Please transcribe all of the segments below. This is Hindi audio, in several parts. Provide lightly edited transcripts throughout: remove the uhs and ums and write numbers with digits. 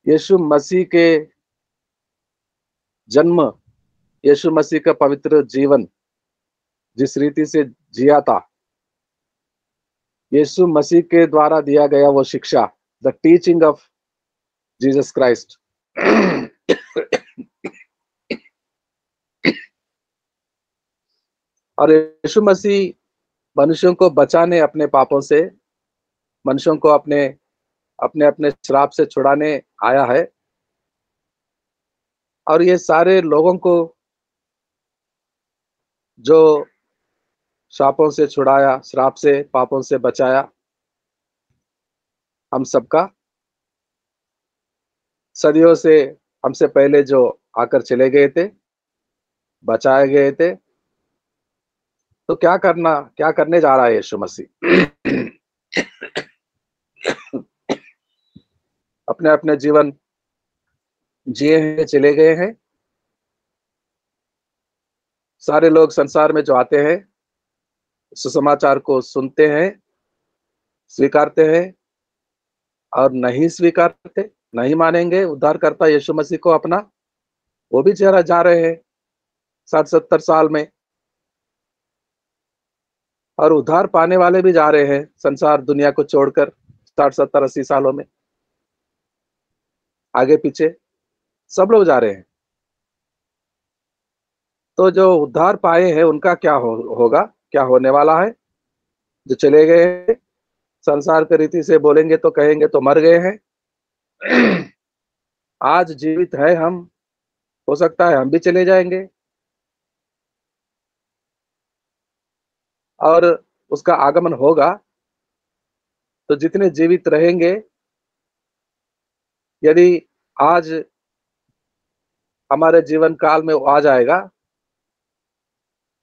यीशु मसीह के जन्म, यीशु मसीह का पवित्र जीवन जिस रीति से जिया था, यीशु मसीह के द्वारा दिया गया वो शिक्षा, the teaching of Jesus Christ. और यीशु मसीह मनुष्यों को बचाने, अपने पापों से मनुष्यों को अपने अपने अपने श्राप से छुड़ाने आया है। और ये सारे लोगों को जो श्रापों से छुड़ाया, श्राप से, पापों से बचाया, हम सबका, सदियों से हमसे पहले जो आकर चले गए थे, बचाए गए थे। तो क्या करने जा रहा है यीशु मसीह? अपने अपने जीवन जिए हैं, चले गए हैं। सारे लोग संसार में जो आते हैं, सुसमाचार को सुनते हैं, स्वीकारते हैं, और नहीं स्वीकारते, नहीं मानेंगे उद्धारकर्ता यीशु मसीह को अपना, वो भी जरा जा रहे हैं 60-70 साल में। और उद्धार पाने वाले भी जा रहे हैं संसार दुनिया को छोड़कर 60-70-80 सालों में, आगे पीछे सब लोग जा रहे हैं। तो जो उद्धार पाए हैं उनका क्या होगा, क्या होने वाला है? जो चले गए हैं, संसार के रीति से बोलेंगे तो कहेंगे तो मर गए हैं। आज जीवित है हम, हो सकता है हम भी चले जाएंगे। और उसका आगमन होगा तो जितने जीवित रहेंगे, यदि आज हमारे जीवन काल में वो आ जाएगा,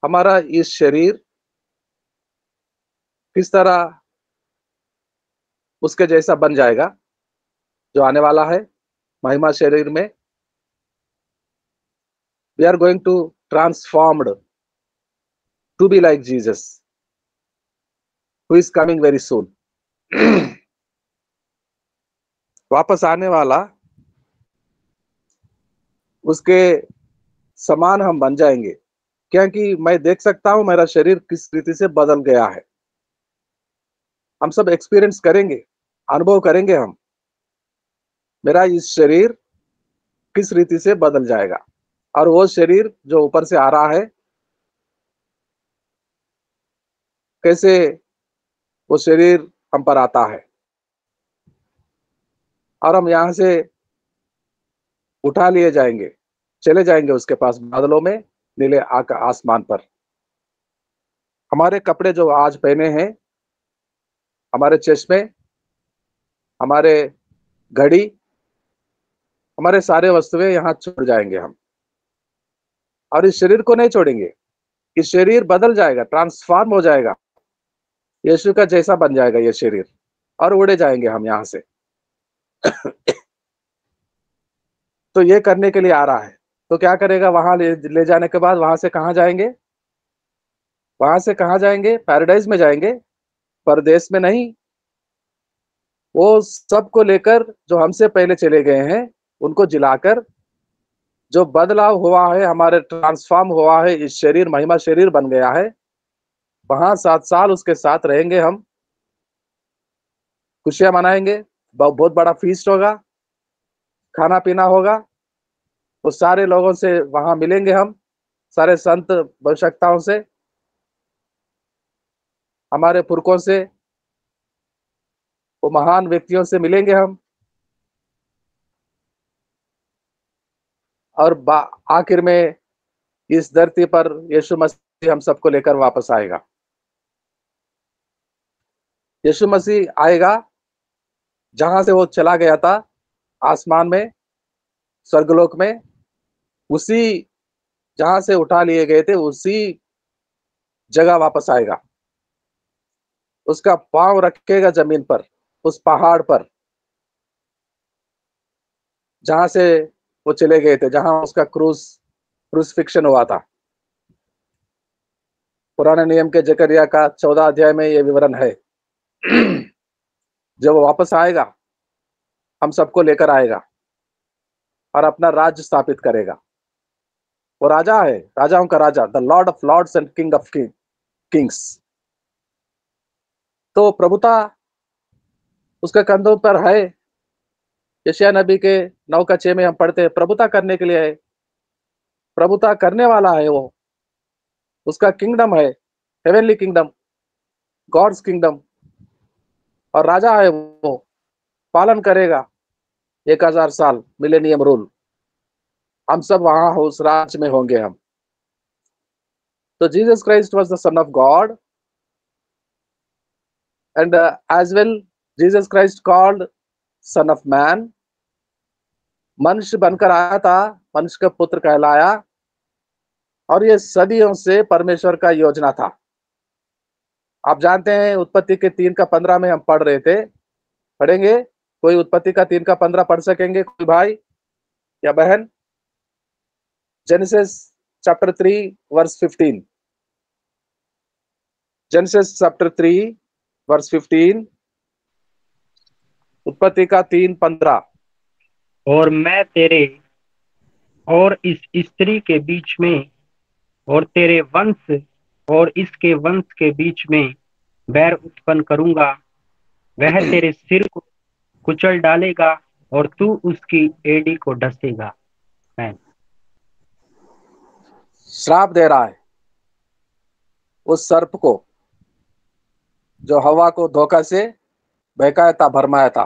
हमारा इस शरीर किस तरह उसके जैसा बन जाएगा जो आने वाला है महिमा शरीर में। We are going to transformed to be like Jesus who is coming very soon. वापस आने वाला, उसके समान हम बन जाएंगे, क्योंकि मैं देख सकता हूं मेरा शरीर किस रीति से बदल गया है। हम सब एक्सपीरियंस करेंगे, अनुभव करेंगे हम, मेरा इस शरीर किस रीति से बदल जाएगा। और वो शरीर जो ऊपर से आ रहा है, कैसे वो शरीर हम पर आता है, और हम यहां से उठा लिए जाएंगे, चले जाएंगे उसके पास बादलों में, नीले आसमान पर। हमारे कपड़े जो आज पहने हैं, हमारे चश्मे, हमारे घड़ी, हमारे सारे वस्तुएं यहाँ छोड़ जाएंगे हम, और इस शरीर को नहीं छोड़ेंगे। इस शरीर बदल जाएगा, ट्रांसफॉर्म हो जाएगा, यीशु का जैसा बन जाएगा ये शरीर, और उड़े जाएंगे हम यहाँ से। तो ये करने के लिए आ रहा है। तो क्या करेगा? वहां ले जाने के बाद वहां से कहाँ जाएंगे? वहां से कहाँ जाएंगे? पैराडाइज में जाएंगे, परदेश में नहीं। वो सबको लेकर जो हमसे पहले चले गए हैं, उनको जिलाकर, जो बदलाव हुआ है, हमारे ट्रांसफॉर्म हुआ है, इस शरीर महिमा शरीर बन गया है, वहां 7 साल उसके साथ रहेंगे हम, खुशियां मनाएंगे, बहुत बड़ा फीस्ट होगा, खाना पीना होगा। वो सारे लोगों से वहां मिलेंगे हम, सारे संत भविष्यवक्ताओं से, हमारे पुरखों से, वो महान व्यक्तियों से मिलेंगे हम। और आखिर में इस धरती पर यीशु मसीह हम सबको लेकर वापस आएगा। यीशु मसीह आएगा जहां से वो चला गया था, आसमान में, स्वर्गलोक में, उसी जहां से उठा लिए गए थे, उसी जगह वापस आएगा। उसका पांव रखेगा जमीन पर, उस पहाड़ पर जहां से वो चले गए थे, जहां उसका क्रूसिफिक्शन हुआ था। पुराने नियम के जकरिया का 14 अध्याय में ये विवरण है। जब वो वापस आएगा, हम सबको लेकर आएगा, और अपना राज्य स्थापित करेगा। वो राजा है, राजाओं का राजा, the lord of lords and king of kings. तो प्रभुता उसके कंधों पर है। यशायाह नबी के 9:6 में हम पढ़ते हैं, प्रभुता करने के लिए है, प्रभुता करने वाला है वो। उसका किंगडम है, हेवनली किंगडम, गॉड्स किंगडम, और राजा है वो, पालन करेगा 1000 साल मिलेनियम रूल। हम सब वहां उस राज में होंगे हम। तो Jesus Christ was the son of God, and as well Jesus Christ called son of man. मनुष्य बनकर आया था, मनुष्य का पुत्र कहलाया, और ये सदियों से परमेश्वर का योजना था। आप जानते हैं उत्पत्ति के 3:15 में हम पढ़ रहे थे, पढ़ेंगे? कोई उत्पत्ति का 3:15 पढ़ सकेंगे, कोई भाई या बहन? Genesis chapter 3 verse 15। Genesis chapter 3 verse 15, उत्पत्ति का 3:15। और मैं तेरे और इस स्त्री के बीच में और तेरे वंश और इसके वंश के बीच में बैर उत्पन्न करूंगा। वह तेरे सिर को कुचल डालेगा और तू उसकी एड़ी को डसेगा। श्राप दे रहा है उस सर्प को जो हवा को धोखा से बहकाया था, भरमाया था,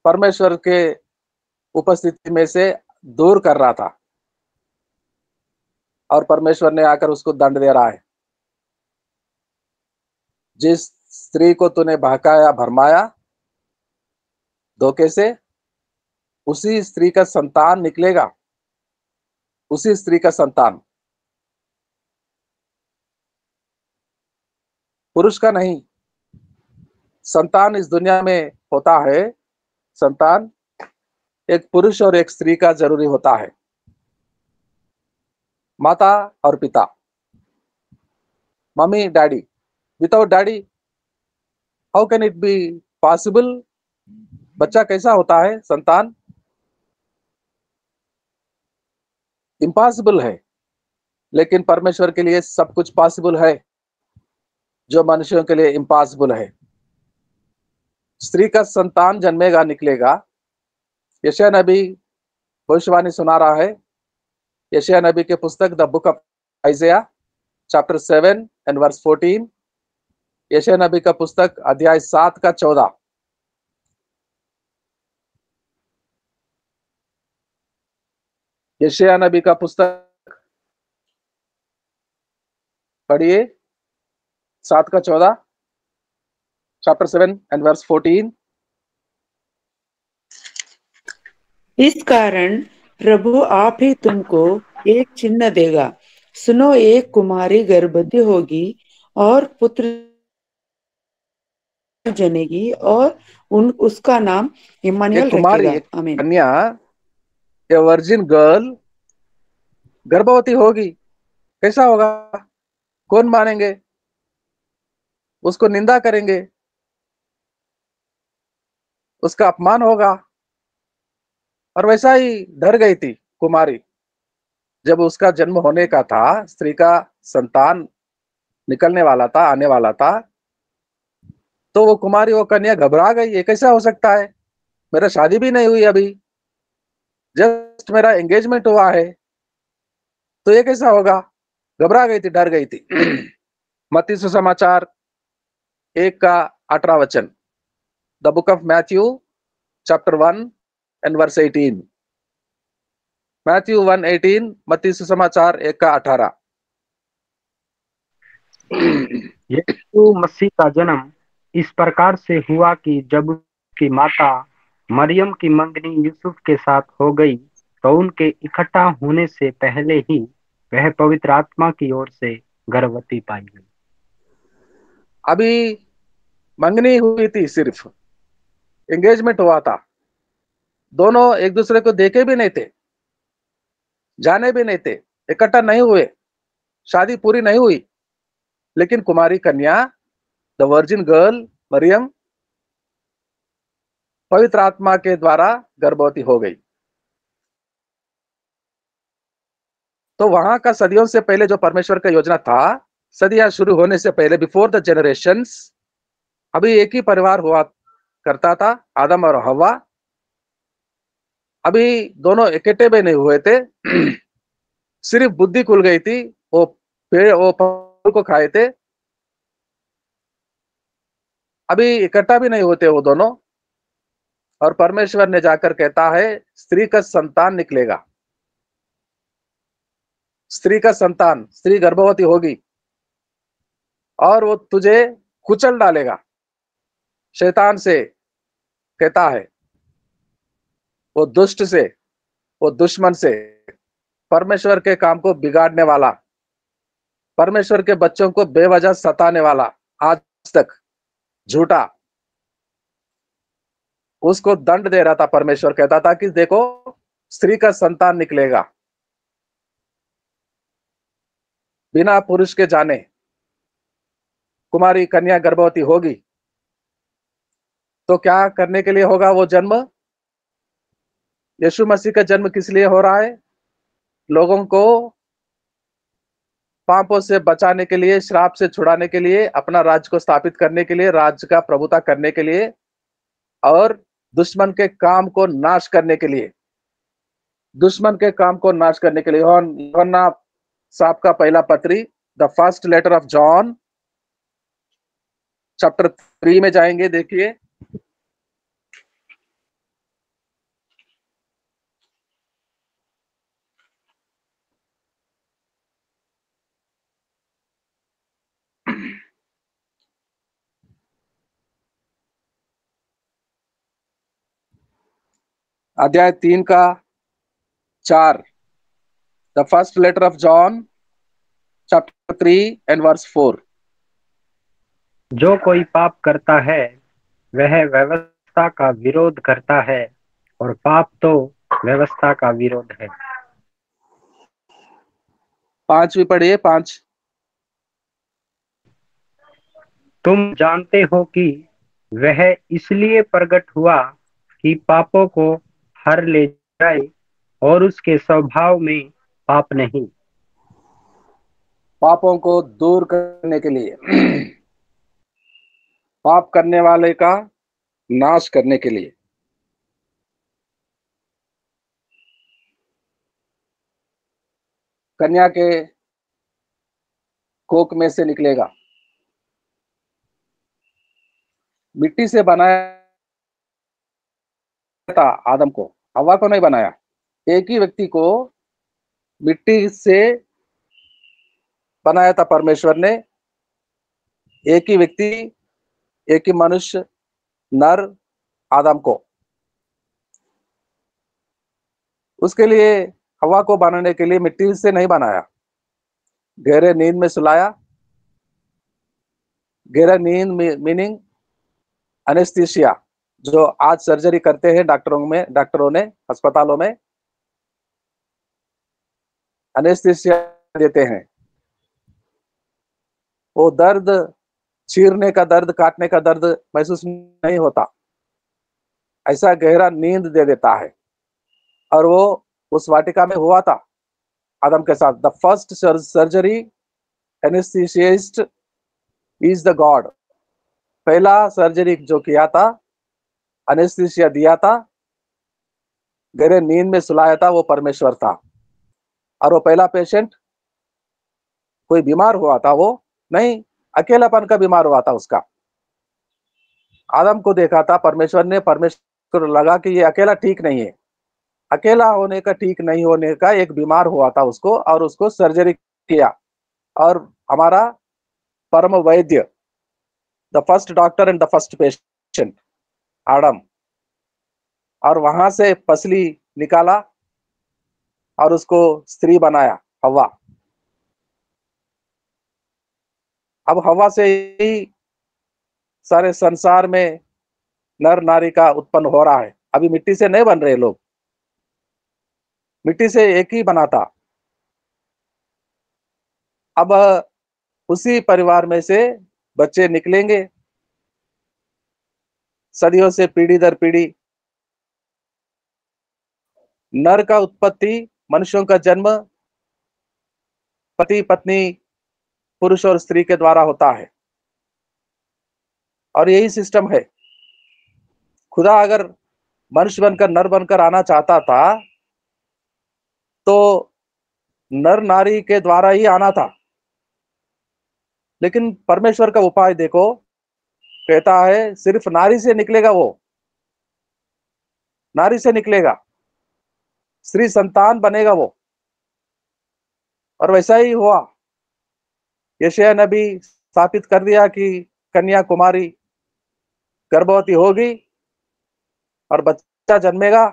परमेश्वर के उपस्थिति में से दूर कर रहा था, और परमेश्वर ने आकर उसको दंड दे रहा है। जिस स्त्री को तूने बहकाया, भरमाया धोखे से, उसी स्त्री का संतान निकलेगा, उसी स्त्री का संतान, पुरुष का नहीं। संतान इस दुनिया में होता है, संतान एक पुरुष और एक स्त्री का जरूरी होता है, माता और पिता, mummy daddy. Without daddy how can it be possible? बच्चा कैसा होता है, संतान? इम्पॉसिबल है। लेकिन परमेश्वर के लिए सब कुछ पॉसिबल है, जो मनुष्यों के लिए इम्पॉसिबल है। स्त्री का संतान जन्मेगा, निकलेगा। यशायाह नबी भविष्यवाणी सुना रहा है। यशायाह नबी के पुस्तक the book of Isaiah chapter 7 and verse 14। यशायाह नबी का पुस्तक अध्याय 7 का 14। यशायाह नबी का पुस्तक पढ़िए, 7 का 14, चैप्टर 7 एंड वर्स 14। इस कारण प्रभु आप ही तुमको एक चिन्ह देगा। सुनो, एक कुमारी गर्भवती होगी और पुत्र जनेगी और उसका नाम इम्मानुएल एक कुमारी, रखेगा। एक आमीन। कन्या, ए वर्जिन गर्ल गर्भवती होगी। कैसा होगा? कौन मानेंगे? उसको निंदा करेंगे, उसका अपमान होगा। और वैसा ही डर गई थी कुमारी जब उसका जन्म होने का था, स्त्री का संतान निकलने वाला था, आने वाला था। तो वो कुमारी, वो कन्या घबरा गई। ये कैसा हो सकता है? मेरा शादी भी नहीं हुई अभी, जस्ट मेरा एंगेजमेंट हुआ है, तो ये कैसा होगा? घबरा गई थी, डर गई थी। मत्ती सुसमाचार 1 का 18 वचन, the book of Matthew chapter 1 and verse 18। Matthew 1:18, मत्ती सुसमाचार 1 का 18। यीशु मसीह का जन्म इस प्रकार से हुआ कि जब उसकी माता मरियम की मंगनी यूसुफ के साथ हो गई, तो उनके इकट्ठा होने से पहले ही वह पवित्र आत्मा की ओर से गर्भवती पाई गई। अभी मंगनी हुई थी, सिर्फ एंगेजमेंट हुआ था। दोनों एक दूसरे को देखे भी नहीं थे, जाने भी नहीं थे, इकट्ठा नहीं हुए, शादी पूरी नहीं हुई। लेकिन कुमारी कन्या, द वर्जिन गर्ल मरियम, पवित्र आत्मा के द्वारा गर्भवती हो गई। तो वहां का सदियों से पहले जो परमेश्वर का योजना था, सदियां शुरू होने से पहले, बिफोर द जनरेशंस, अभी एक ही परिवार हुआ करता था, आदम और हवा। अभी दोनों इकट्ठे भी नहीं हुए थे। सिर्फ बुद्धि खुल गई थी, वो फल को खाए थे। अभी इकट्ठा भी नहीं होते वो दोनों। और परमेश्वर ने जाकर कहता है, स्त्री का संतान निकलेगा, स्त्री का संतान, स्त्री गर्भवती होगी और वो तुझे कुचल डालेगा। शैतान से कहता है, वो दुष्ट से, वो दुश्मन से, परमेश्वर के काम को बिगाड़ने वाला, परमेश्वर के बच्चों को बेवजह सताने वाला, आज तक झूठा, उसको दंड दे रहा था। परमेश्वर कहता था कि देखो, स्त्री का संतान निकलेगा, बिना पुरुष के जाने कुमारी कन्या गर्भवती होगी। तो क्या करने के लिए होगा वो जन्म? यीशु मसीह का जन्म किस लिए हो रहा है? लोगों को पापों से बचाने के लिए, श्राप से छुड़ाने के लिए, अपना राज्य को स्थापित करने के लिए, राज्य का प्रभुता करने के लिए और दुश्मन के काम को नाश करने के लिए, दुश्मन के काम को नाश करने के लिए। यूहन्ना साहब का पहला पत्री, the first letter of John, chapter 3 में जाएंगे, देखिए। अध्याय 3 का 4, the first letter of John, chapter 3 and verse 4। जो कोई पाप करता है वह व्यवस्था का विरोध करता है, और पाप तो व्यवस्था का विरोध है। 5 भी पढ़िए, 5। तुम जानते हो कि वह इसलिए प्रकट हुआ कि पापों को हर ले जाए, और उसके स्वभाव में पाप नहीं। पापों को दूर करने के लिए, पाप करने वाले का नाश करने के लिए। कन्या के कोख में से निकलेगा, मिट्टी से बनाया था आदम को, हवा को नहीं बनाया। एक ही व्यक्ति को मिट्टी से बनाया था परमेश्वर ने। एक ही व्यक्ति, एक ही मनुष्य, नर, आदम को। उसके लिए हवा को बनाने के लिए मिट्टी से नहीं बनाया, गहरे नींद में सुलाया। गहरा नींद मीनिंग एनेस्थीसिया, जो आज सर्जरी करते हैं डॉक्टरों ने अस्पतालों में एनेस्थीसिया देते हैं। वो दर्द, चीरने का दर्द, काटने का दर्द महसूस नहीं होता, ऐसा गहरा नींद दे देता है। और वो उस वाटिका में हुआ था आदम के साथ। The first surgery anaesthetist is the God. पहला सर्जरी जो किया था, एनेस्थीसिया दिया था, गहरे नींद में सुलाया था, वो परमेश्वर था। और वो पहला पेशेंट कोई बीमार हुआ था, वो नहीं, अकेलापन का बीमार हुआ था उसका। आदम को देखा था परमेश्वर ने, परमेश्वर को लगा कि ये अकेला ठीक नहीं है। अकेला होने का, ठीक नहीं होने का एक बीमार हुआ था उसको, और उसको सर्जरी किया। और हमारा परम वैद्य, the first doctor and the first patient, Adam. और वहां से पसली निकाला और उसको स्त्री बनाया, हवा। अब हवा से ही सारे संसार में नर नारी का उत्पन्न हो रहा है। अभी मिट्टी से नहीं बन रहे लोग, मिट्टी से एक ही बना था। अब उसी परिवार में से बच्चे निकलेंगे, सदियों से पीढ़ी दर पीढ़ी। नर का उत्पत्ति, मनुष्यों का जन्म पति पत्नी, पुरुष और स्त्री के द्वारा होता है, और यही सिस्टम है। खुदा अगर मनुष्य बनकर, नर बनकर आना चाहता था तो नर नारी के द्वारा ही आना था, लेकिन परमेश्वर का उपाय देखो, कहता है सिर्फ नारी से निकलेगा, वो नारी से निकलेगा, स्त्री संतान बनेगा वो। और वैसा ही हुआ। यशायाह नबी स्थापित कर दिया कि कन्या कुमारी गर्भवती होगी और बच्चा जन्मेगा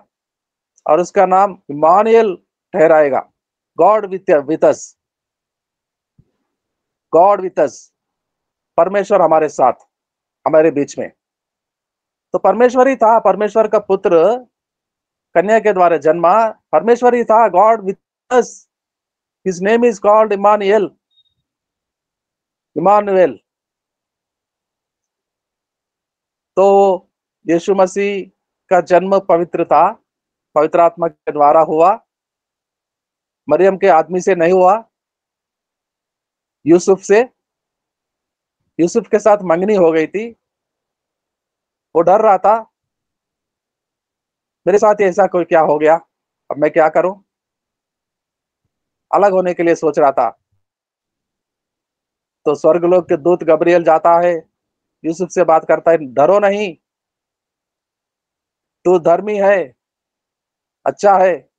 और उसका नाम इम्मानुएल ठहराएगा, God with us, God with us, परमेश्वर हमारे साथ, हमारे बीच में। तो परमेश्वर ही था, परमेश्वर का पुत्र कन्या के द्वारा जन्मा, परमेश्वर ही था, God with us. His name is called Immanuel, Immanuel. तो यीशु मसीह का जन्म पवित्र था, पवित्र आत्मा के द्वारा हुआ, मरियम के आदमी से नहीं हुआ, यूसुफ से। यूसुफ के साथ मंगनी हो गई थी, वो डर रहा था, मेरे साथ ऐसा कोई क्या हो गया, अब मैं क्या करूं, अलग होने के लिए सोच रहा था। तो स्वर्गलोक के दूत गब्रियल जाता है, यूसुफ से बात करता है, डरो नहीं, तू धर्मी है, अच्छा है,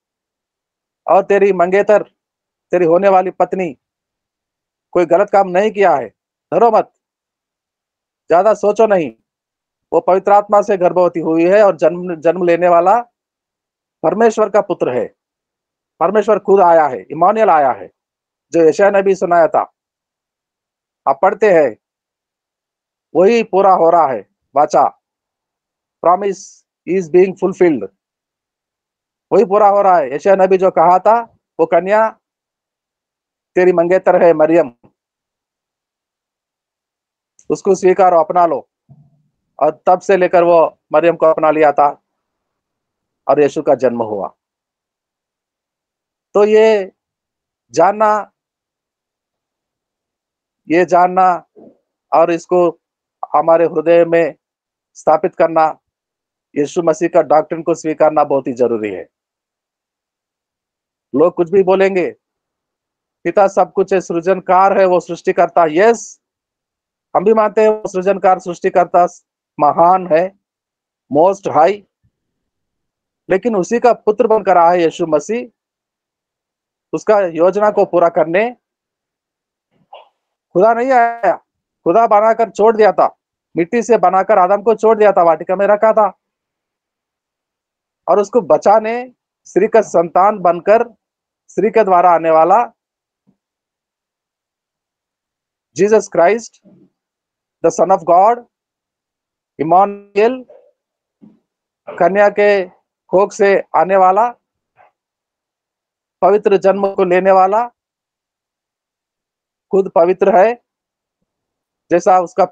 और तेरी मंगेतर, तेरी होने वाली पत्नी कोई गलत काम नहीं किया है, डरो मत, ज्यादा सोचो नहीं। वो पवित्र आत्मा से गर्भवती हुई है और जन्म जन्म लेने वाला परमेश्वर का पुत्र है। परमेश्वर खुद आया है, इम्मानुएल आया है, जो यशायाह नबी सुनाया था, आप पढ़ते हैं, वही पूरा हो रहा है। वाचा, प्रॉमिस इज बीइंग फुलफिल्ड, वही पूरा हो रहा है। यशायाह नबी जो कहा था, वो कन्या तेरी मंगेतर है मरियम, उसको स्वीकारो, अपना लो। और तब से लेकर वो मरियम को अपना लिया था और यीशु का जन्म हुआ। तो जानना ये जानना और इसको हमारे हृदय में स्थापित करना, यीशु मसीह का डॉक्ट्रिन को स्वीकारना बहुत ही जरूरी है। लोग कुछ भी बोलेंगे, पिता सब कुछ है, सृजनकार है, वो सृष्टिकर्ता, यस, हम भी मानते हैं वो सृजनकार, सृष्टिकर्ता महान है, मोस्ट हाई, लेकिन उसी का पुत्र बनकर आया है यीशु मसीह, उसका योजना को पूरा करने। खुदा नहीं आया, खुदा बनाकर छोड़ दिया था, मिट्टी से बनाकर आदम को छोड़ दिया था, वाटिका में रखा था, और उसको बचाने स्त्री का संतान बनकर, स्त्री के द्वारा आने वाला Jesus Christ, the son of God, Immanuel, कन्या के कोख से आने वाला, पवित्र जन्म को लेने वाला, खुद पवित्र है, जैसा उसका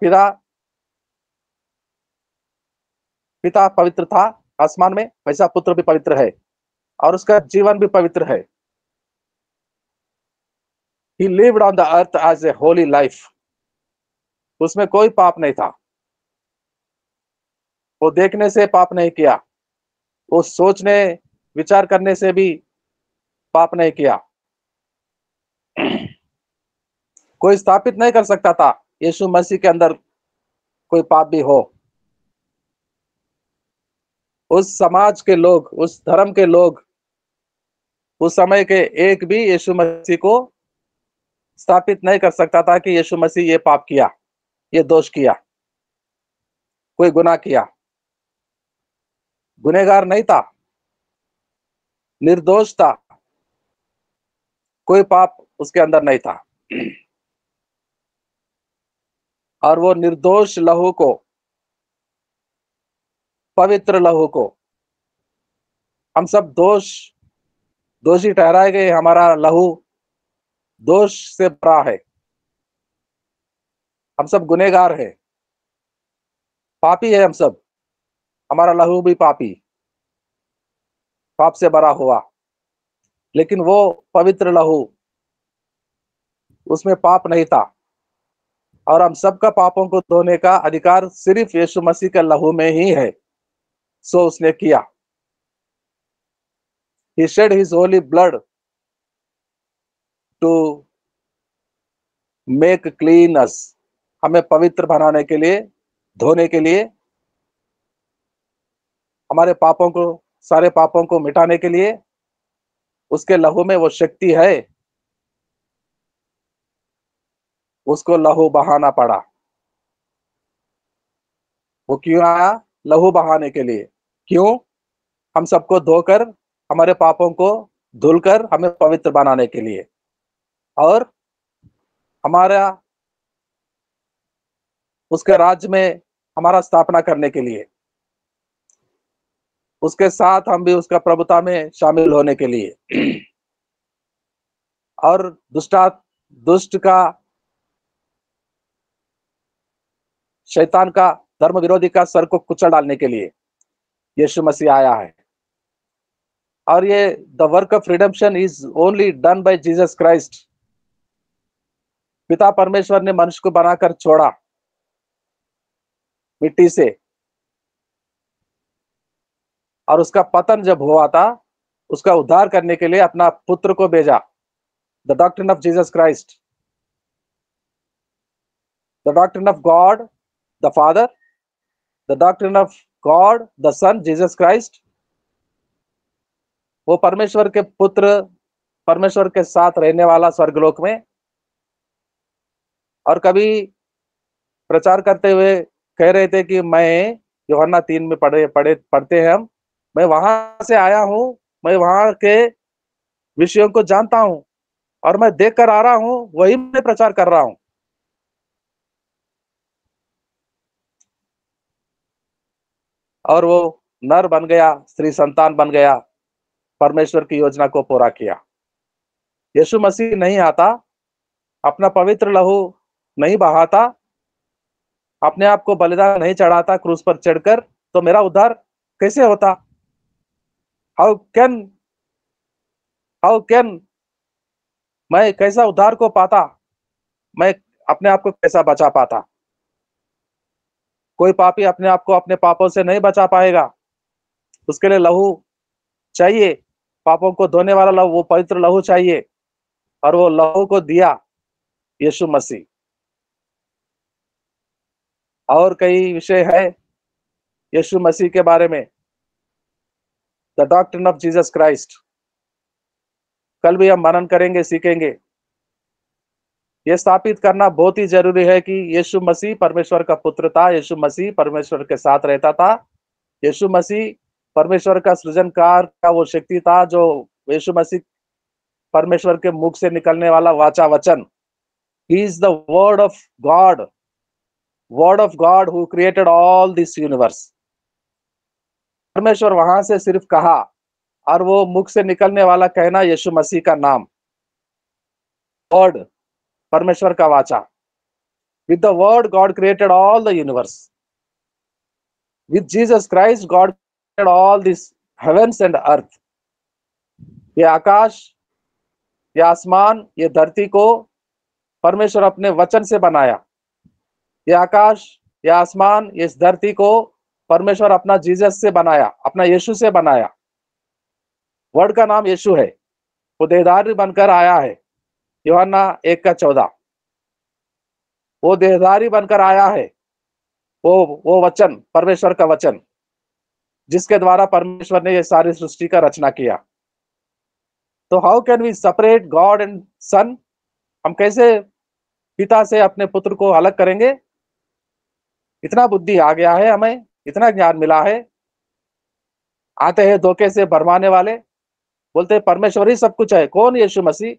पिता पवित्र था आसमान में, वैसा पुत्र भी पवित्र है, और उसका जीवन भी पवित्र है। He lived on the earth as a holy life. उसमें कोई पाप नहीं था, वो देखने से पाप नहीं किया, वो सोचने विचार करने से भी पाप नहीं किया। कोई स्थापित नहीं कर सकता था यीशु मसीह के अंदर कोई पाप भी हो। उस समाज के लोग, उस धर्म के लोग, उस समय के एक भी यीशु मसीह को स्थापित नहीं कर सकता था कि यीशु मसीह ये पाप किया, ये दोष किया, कोई गुनाह किया। गुनहगार नहीं था, निर्दोष था, कोई पाप उसके अंदर नहीं था। और वो निर्दोष लहू को, पवित्र लहू को, हम सब दोषी ठहराए गए, हमारा लहू दोष से भरा है, हम सब गुनहगार है, पापी है हम सब, हमारा लहू भी पापी, पाप से भरा हुआ। लेकिन वो पवित्र लहू उसमें पाप नहीं था, और हम सबका पापों को धोने का अधिकार सिर्फ यीशु मसीह के लहू में ही है। सो उसने किया। He shed his holy blood to make clean us, हमें पवित्र बनाने के लिए, धोने के लिए, हमारे पापों को, सारे पापों को मिटाने के लिए उसके लहू में वो शक्ति है। उसको लहू बहाना पड़ा। वो क्यों आया? लहू बहाने के लिए। क्यों? हम सबको धोकर, हमारे पापों को धुलकर हमें पवित्र बनाने के लिए, और हमारा उसके राज्य में हमारा स्थापना करने के लिए, उसके साथ हम भी उसका प्रभुता में शामिल होने के लिए, और दुष्ट का, शैतान का, धर्म विरोधी का सर को कुचल डालने के लिए यीशु मसीह आया है। और ये the work of redemption is only done by Jesus Christ. पिता परमेश्वर ने मनुष्य को बनाकर छोड़ा मिट्टी से, और उसका पतन जब हुआ था, उसका उद्धार करने के लिए अपना पुत्र को भेजा। The doctrine of Jesus Christ, the doctrine of God the father, the doctrine of God the son Jesus Christ, वो परमेश्वर के पुत्र, परमेश्वर के साथ रहने वाला स्वर्गलोक में, और कभी प्रचार करते हुए कह रहे थे कि मैं, यूहन्ना 3 में पढ़ते हैं हम, मैं वहां से आया हूं, मैं वहां के विषयों को जानता हूं, और मैं देख कर आ रहा हूं, वही मैं प्रचार कर रहा हूं। और वो नर बन गया, स्त्री संतान बन गया, परमेश्वर की योजना को पूरा किया। यीशु मसीह नहीं आता, अपना पवित्र लहू नहीं बहाता, अपने आप को बलिदान नहीं चढ़ाता क्रूस पर चढ़कर, तो मेरा उद्धार कैसे होता? हाउ कैन मैं कैसा उद्धार को पाता? मैं अपने आप को कैसा बचा पाता? कोई पापी अपने आप को अपने पापों से नहीं बचा पाएगा। उसके लिए लहू चाहिए, पापों को धोने वाला लहू, वो पवित्र लहू चाहिए, और वो लहू को दिया यीशु मसीह। और कई विषय है यीशु मसीह के बारे में। The doctrine of Jesus Christ, कल भी हम मनन करेंगे, सीखेंगे। यह स्थापित करना बहुत ही जरूरी है कि यीशु मसीह परमेश्वर का पुत्र था, यीशु मसीह परमेश्वर के साथ रहता था, यीशु मसीह परमेश्वर का सृजनकार का वो शक्ति था, जो यीशु मसीह परमेश्वर के मुख से निकलने वाला वाचा वचन। He is the word of God who created all this universe. परमेश्वर वहां से सिर्फ कहा, और वो मुख से निकलने वाला कहना यीशु मसीह का नाम, वर्ड, परमेश्वर का वाचा। With the word God created all the universe. With Jesus Christ God created all this heaven's and earth. ये आकाश, ये आसमान, ये धरती को परमेश्वर अपने वचन से बनाया। ये आकाश, ये आसमान, इस धरती को परमेश्वर अपना जीसस से बनाया, अपना यीशु से बनाया। वर्ड का नाम यीशु है। वो देहधारी बनकर आया है। यूहन्ना 1:14। वो देहधारी बनकर आया है। वो वचन, परमेश्वर का वचन, जिसके द्वारा परमेश्वर ने ये सारी सृष्टि का रचना किया। तो how can we separate God and son? हम कैसे पिता से अपने पुत्र को अलग करेंगे? इतना बुद्धि आ गया है हमें, इतना ज्ञान मिला है। आते हैं धोखे से भरमाने वाले, बोलते हैं परमेश्वर ही सब कुछ है। कौन? यीशु मसीह।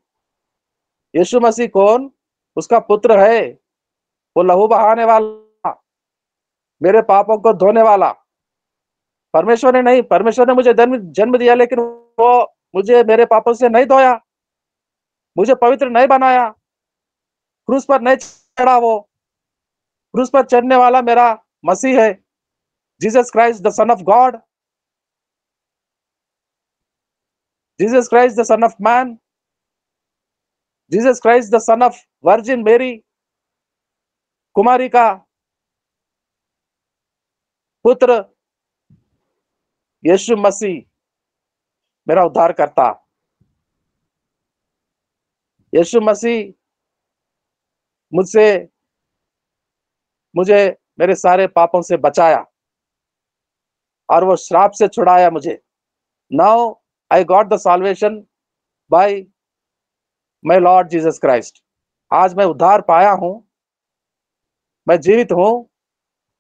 यीशु मसीह कौन? उसका पुत्र है, वो लहू बहाने वाला, मेरे पापों को धोने वाला। परमेश्वर ने नहीं, परमेश्वर ने मुझे जन्म दिया, लेकिन वो मुझे मेरे पापों से नहीं धोया, मुझे पवित्र नहीं बनाया, क्रूस पर नहीं चढ़ा। वो क्रूस पर चढ़ने वाला मेरा मसीह है, Jesus Christ the son of God, Jesus Christ the son of man. Jesus Christ the son of virgin मेरी, कुमारी का पुत्र यीशु मसीह मेरा उद्धार करता। यीशु मसीह मुझे मेरे सारे पापों से बचाया और वो श्राप से छुड़ाया मुझे। Now I got the salvation by my Lord Jesus Christ. आज मैं उद्धार पाया हूं, मैं जीवित हूं,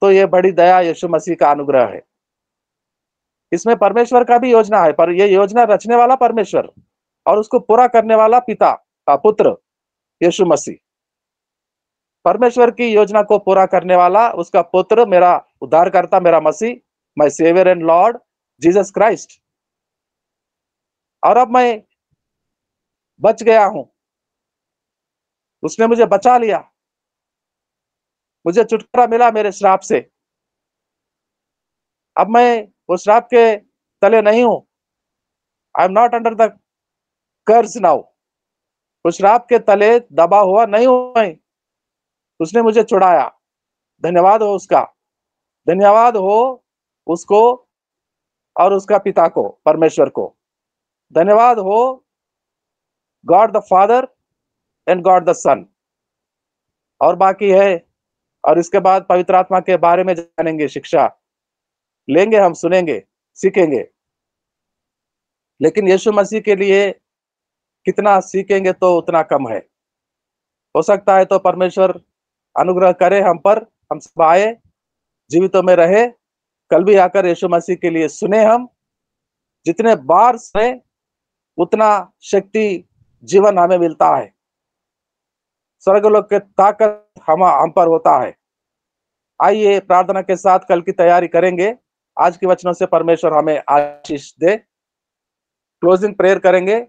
तो ये बड़ी दया यीशु मसीह का अनुग्रह है। इसमें परमेश्वर का भी योजना है, पर ये योजना रचने वाला परमेश्वर और उसको पूरा करने वाला पिता का पुत्र यीशु मसीह। परमेश्वर की योजना को पूरा करने वाला उसका पुत्र, मेरा उद्धारकर्ता, मेरा मसीह, my saviour and Lord Jesus Christ. और अब मैं बच गया हूं, उसने मुझे बचा लिया, मुझे छुटकारा मिला मेरे श्राप से। अब मैं वो श्राप के तले नहीं हूं। I am not under the curse now. उस श्राप के तले दबा हुआ नहीं हूं मैं, उसने मुझे छुड़ाया। धन्यवाद हो उसका, धन्यवाद हो उसको और उसका पिता को, परमेश्वर को। धन्यवाद हो God the father and God the son. और बाकी है, और इसके बाद पवित्र आत्मा के बारे में जानेंगे, शिक्षा लेंगे, हम सुनेंगे, सीखेंगे। लेकिन यीशु मसीह के लिए कितना सीखेंगे तो उतना कम है। हो सकता है तो परमेश्वर अनुग्रह करे हम पर, हम सब आए, जीवितों में रहे, कल भी आकर यीशु मसीह के लिए सुने। हम जितने बार सुने उतना शक्ति जीवन हमें मिलता है, स्वर्गलोक के ताकत हम पर होता है। आइए प्रार्थना के साथ कल की तैयारी करेंगे। आज के वचनों से परमेश्वर हमें आशीष दे। क्लोजिंग प्रेयर करेंगे।